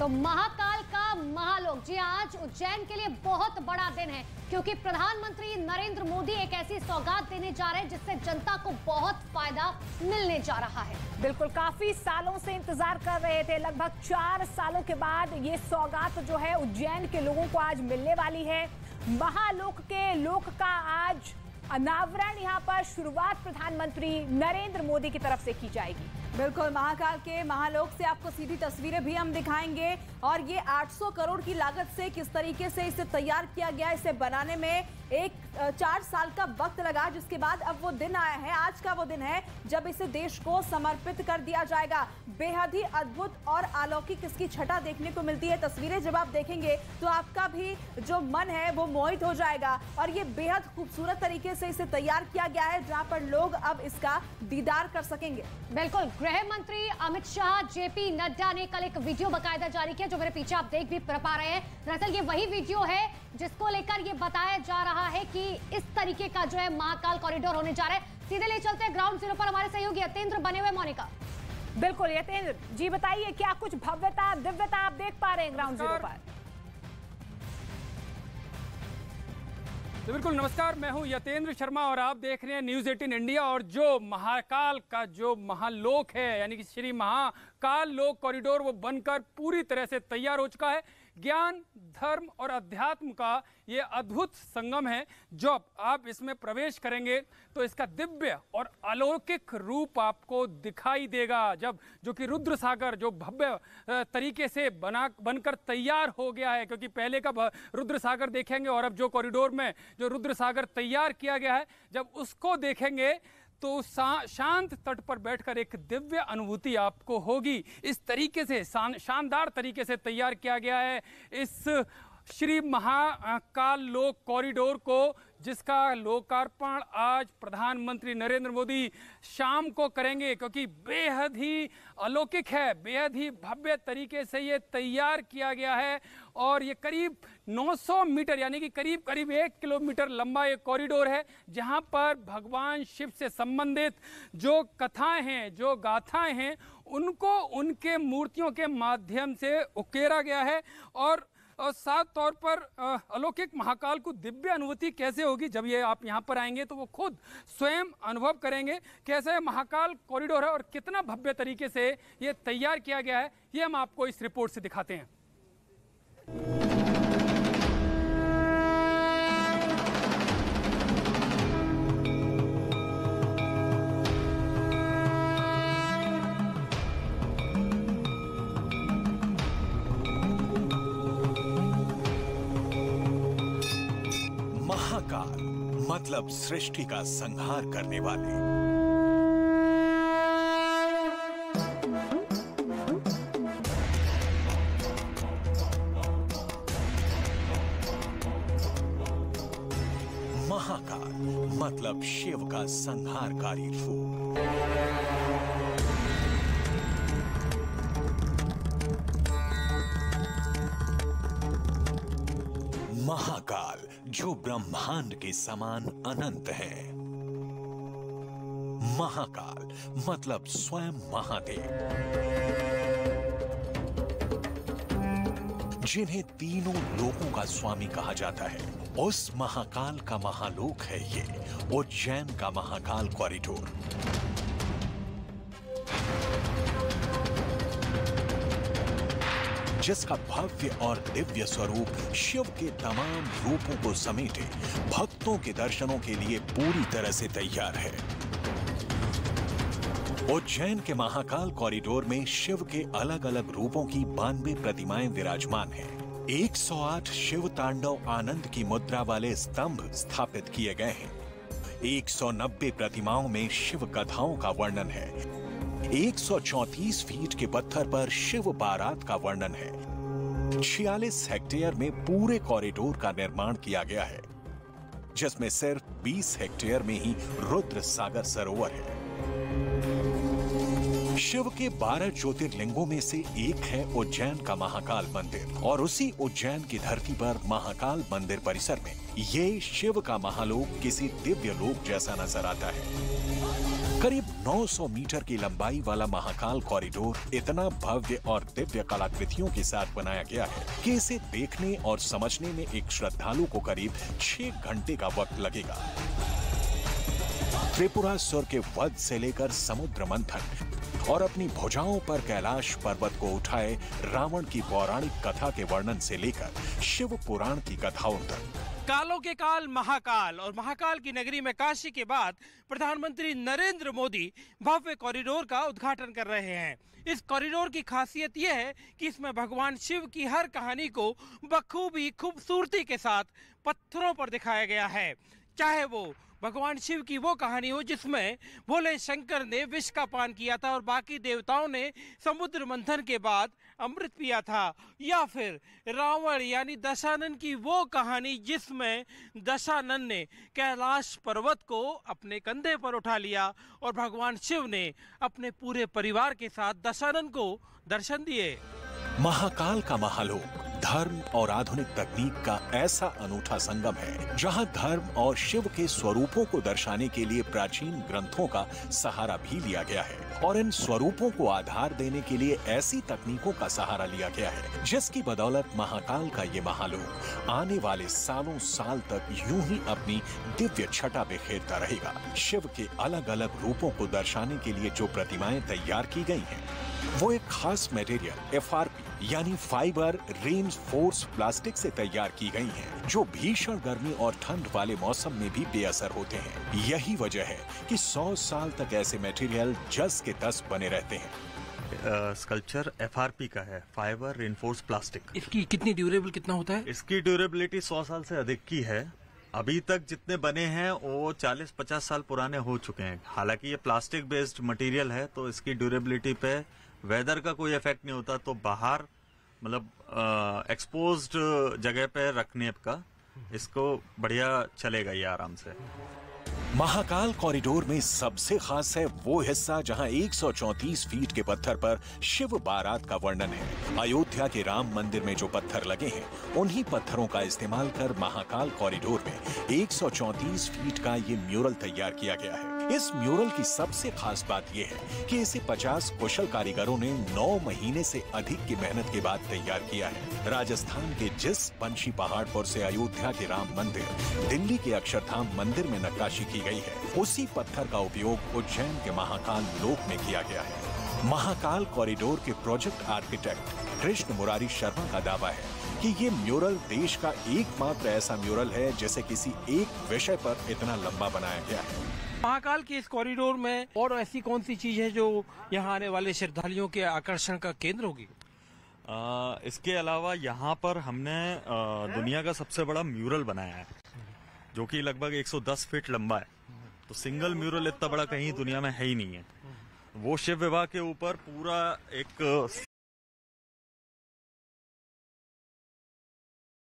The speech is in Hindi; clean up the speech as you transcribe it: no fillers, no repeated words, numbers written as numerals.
महाकाल का महालोक, जी आज उज्जैन के लिए बहुत बड़ा दिन है क्योंकि प्रधानमंत्री नरेंद्र मोदी एक ऐसी सौगात देने जा रहे हैं जिससे जनता को बहुत फायदा मिलने जा रहा है। बिल्कुल, काफी सालों से इंतजार कर रहे थे। लगभग 4 सालों के बाद ये सौगात जो है उज्जैन के लोगों को आज मिलने वाली है। महालोक के लोक का आज अनावरण, यहाँ पर शुरुआत प्रधानमंत्री नरेंद्र मोदी की तरफ से की जाएगी। बिल्कुल, महाकाल के महालोक से आपको सीधी तस्वीरें भी हम दिखाएंगे और ये 800 करोड़ की लागत से किस तरीके से इसे तैयार किया गया, इसे बनाने में 4 साल का वक्त लगा, जिसके बाद अब वो दिन आया है। आज का वो दिन है जब इसे देश को समर्पित कर दिया जाएगा। बेहद ही अद्भुत और अलौकिक इसकी छटा देखने को मिलती है। तस्वीरें जब आप देखेंगे तो आपका भी जो मन है वो मोहित हो जाएगा और ये बेहद खूबसूरत तरीके से इसे तैयार किया गया है, जहां पर लोग अब इसका दीदार कर सकेंगे। बिल्कुल, गृह मंत्री अमित शाह, जेपी नड्डा ने कल एक वीडियो बाकायदा जारी किया जो मेरे पीछे आप देख भी पा रहे हैं। दरअसल ये वही वीडियो है जिसको लेकर ये बताया जा रहा है कि इस तरीके का जो है महाकाल कॉरिडोर होने जा रहा है। सीधे ले चलते हैं ग्राउंड जीरो पर, हमारे सहयोगी यतेंद्र बने हुए। मोनिका, बिल्कुल यतेंद्र जी, बताइए क्या कुछ भव्यता दिव्यता आप देख पा रहे हैं ग्राउंड जीरो पर? तो बिल्कुल नमस्कार, मैं हूं यतेंद्र शर्मा और आप देख रहे हैं न्यूज़ 18 इंडिया। और जो महाकाल का जो महालोक है, यानी कि श्री महाकाल लोक कॉरिडोर, वो बनकर पूरी तरह से तैयार हो चुका है। ज्ञान, धर्म और अध्यात्म का ये अद्भुत संगम है। जब आप इसमें प्रवेश करेंगे तो इसका दिव्य और अलौकिक रूप आपको दिखाई देगा। जब जो कि रुद्र सागर जो भव्य तरीके से बनकर तैयार हो गया है, क्योंकि पहले का रुद्र सागर देखेंगे और अब जो कॉरिडोर में जो रुद्र सागर तैयार किया गया है, जब उसको देखेंगे तो शांत तट पर बैठकर एक दिव्य अनुभूति आपको होगी। इस तरीके से शानदार तरीके से तैयार किया गया है इस श्री महाकाल लोक कॉरिडोर को, जिसका लोकार्पण आज प्रधानमंत्री नरेंद्र मोदी शाम को करेंगे, क्योंकि बेहद ही अलौकिक है, बेहद ही भव्य तरीके से ये तैयार किया गया है। और ये करीब 900 मीटर यानी कि करीब 1 किलोमीटर लंबा ये कॉरिडोर है, जहां पर भगवान शिव से संबंधित जो कथाएं हैं, जो गाथाएं हैं, उनको उनके मूर्तियों के माध्यम से उकेरा गया है। और साथ तौर पर अलौकिक महाकाल को दिव्य अनुभूति कैसे होगी, जब ये आप यहाँ पर आएंगे तो वो खुद स्वयं अनुभव करेंगे कैसे महाकाल कॉरिडोर है और कितना भव्य तरीके से ये तैयार किया गया है। ये हम आपको इस रिपोर्ट से दिखाते हैं। महाकाल मतलब सृष्टि का संहार करने वाले। महाकाल मतलब शिव का संहारकारी रूप। महाकाल जो ब्रह्मांड के समान अनंत है। महाकाल मतलब स्वयं महादेव, जिन्हें तीनों लोकों का स्वामी कहा जाता है। उस महाकाल का महालोक है ये उज्जैन का महाकाल कॉरिडोर। जिसका भव्य और दिव्य स्वरूप शिव के तमाम रूपों को समेटे भक्तों के दर्शनों के लिए पूरी तरह से तैयार है। उज्जैन के महाकाल कॉरिडोर में शिव के अलग अलग रूपों की 92 प्रतिमाएं विराजमान हैं। 108 शिव तांडव आनंद की मुद्रा वाले स्तंभ स्थापित किए गए हैं। 190 प्रतिमाओं में शिव कथाओं का वर्णन है। 134 फीट के पत्थर पर शिव बारात का वर्णन है। 46 हेक्टेयर में पूरे कॉरिडोर का निर्माण किया गया है, जिसमें सिर्फ 20 हेक्टेयर में ही रुद्र सागर सरोवर है। शिव के 12 ज्योतिर्लिंगों में से एक है उज्जैन का महाकाल मंदिर और उसी उज्जैन की धरती पर महाकाल मंदिर परिसर में ये शिव का महालोक किसी दिव्य लोक जैसा नजर आता है। करीब 900 मीटर की लंबाई वाला महाकाल कॉरिडोर इतना भव्य और दिव्य कलाकृतियों के साथ बनाया गया है कि इसे देखने और समझने में एक श्रद्धालु को करीब 6 घंटे का वक्त लगेगा। त्रिपुरासुर के वध से लेकर समुद्र मंथन और अपनी भुजाओं पर कैलाश पर्वत को उठाए रावण की पौराणिक कथा के वर्णन से लेकर शिव पुराण की कथाओं तक, कालों के काल महाकाल और महाकाल की नगरी में काशी के बाद प्रधानमंत्री नरेंद्र मोदी भव्य कॉरिडोर का उद्घाटन कर रहे हैं। इस कॉरिडोर की खासियत यह है कि इसमें भगवान शिव की हर कहानी को बखूबी खूबसूरती के साथ पत्थरों पर दिखाया गया है। चाहे वो भगवान शिव की वो कहानी हो जिसमें भोले शंकर ने विष का पान किया था और बाकी देवताओं ने समुद्र मंथन के बाद अमृत पिया था, या फिर रावण यानी दशानन की वो कहानी जिसमें दशानन ने कैलाश पर्वत को अपने कंधे पर उठा लिया और भगवान शिव ने अपने पूरे परिवार के साथ दशानन को दर्शन दिए। महाकाल का महालोक धर्म और आधुनिक तकनीक का ऐसा अनूठा संगम है जहां धर्म और शिव के स्वरूपों को दर्शाने के लिए प्राचीन ग्रंथों का सहारा भी लिया गया है और इन स्वरूपों को आधार देने के लिए ऐसी तकनीकों का सहारा लिया गया है जिसकी बदौलत महाकाल का ये महालोक आने वाले सालों साल तक यूं ही अपनी दिव्य छटा बिखेरता रहेगा। शिव के अलग अलग रूपों को दर्शाने के लिए जो प्रतिमाएं तैयार की गई हैं वो एक खास मटेरियल FRP यानी फाइबर रेनफोर्स प्लास्टिक से तैयार की गई हैं, जो भीषण गर्मी और ठंड वाले मौसम में भी बेअसर होते हैं। यही वजह है कि 100 साल तक ऐसे मटेरियल जस के तस बने रहते हैं। स्कल्पचर FRP का है, फाइबर रेनफोर्स प्लास्टिक। इसकी कितनी ड्यूरेबल कितना होता है? इसकी ड्यूरेबिलिटी 100 साल से अधिक की है। अभी तक जितने बने हैं वो 40-50 साल पुराने हो चुके हैं। हालांकि ये प्लास्टिक बेस्ड मटेरियल है तो इसकी ड्यूरेबिलिटी पे वेदर का कोई इफेक्ट नहीं होता, तो बाहर मतलब एक्सपोज्ड जगह पे रखने का इसको बढ़िया चलेगा ये आराम से। महाकाल कॉरिडोर में सबसे खास है वो हिस्सा जहां 134 फीट के पत्थर पर शिव बारात का वर्णन है। अयोध्या के राम मंदिर में जो पत्थर लगे हैं उन्हीं पत्थरों का इस्तेमाल कर महाकाल कॉरिडोर में 134 फीट का ये म्यूरल तैयार किया गया है। इस म्यूरल की सबसे खास बात यह है कि इसे 50 कुशल कारीगरों ने 9 महीने से अधिक की मेहनत के बाद तैयार किया है। राजस्थान के जिस पंछी पहाड़ पर से अयोध्या के राम मंदिर, दिल्ली के अक्षरधाम मंदिर में नक्काशी की गई है, उसी पत्थर का उपयोग उज्जैन के महाकाल लोक में किया गया है। महाकाल कॉरिडोर के प्रोजेक्ट आर्किटेक्ट कृष्ण मुरारी शर्मा का दावा है कि ये म्यूरल देश का एकमात्र ऐसा म्यूरल है जिसे किसी एक विषय पर इतना लंबा बनाया गया है। महाकाल के इस कॉरिडोर में और ऐसी कौन सी चीज है जो यहाँ आने वाले श्रद्धालुओं के आकर्षण का केंद्र होगी? इसके अलावा यहाँ पर हमने दुनिया का सबसे बड़ा म्यूरल बनाया है जो कि लगभग 110 फीट लंबा है। तो सिंगल म्यूरल इतना बड़ा कहीं दुनिया में है ही नहीं है। वो शिव विवाह के ऊपर पूरा एक